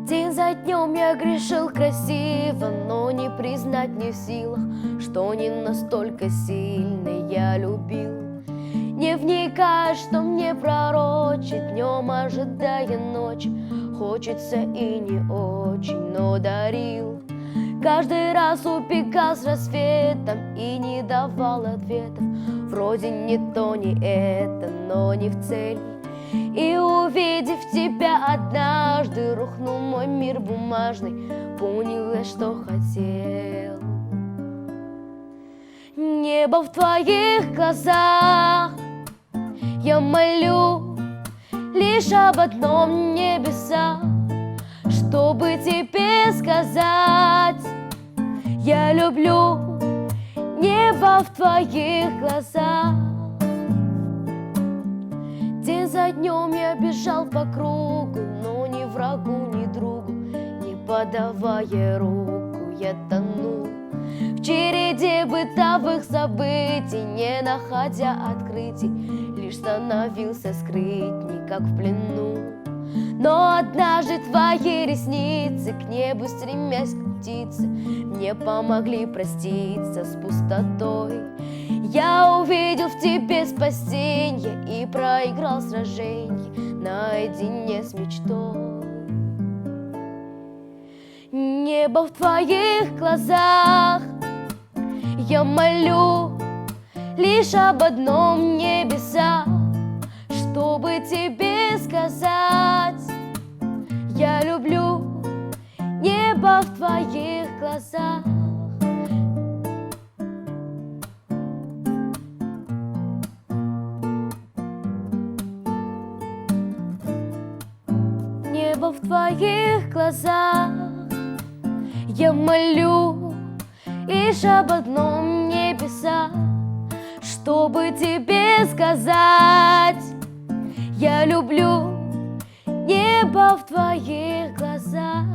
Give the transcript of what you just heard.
День за днем я грешил красиво, но не признать не в силах, что не настолько сильно я любил. Не вникая, что мне пророчит, днем ожидая ночи, хочется и не очень, но дарил. Каждый раз убегал с рассветом и не давал ответов. Вроде не то, не это, но не в цель. И увидев тебя однажды, рухнул мой мир бумажный, понял я, что хотел. Небо в твоих глазах, я молю лишь об одном, небеса, чтобы тебе сказать: я люблю небо в твоих глазах. День за днем я бежал по кругу, но ни врагу, ни другу не подавая руку, я тонул в череде бытовых событий, не находя открытий, лишь становился скрытней, как в плену. Но однажды твои ресницы, к небу стремясь к птице, мне помогли проститься с пустотой. Я увидел в тебе спасенье и проиграл сраженье наедине с мечтой. Небо в твоих глазах, я молю лишь об одном, небеса, чтобы тебе сказать: я люблю небо в твоих глазах. Небо в твоих глазах, я молю лишь об одном, небеса, чтобы тебе сказать: я люблю небо в твоих глазах.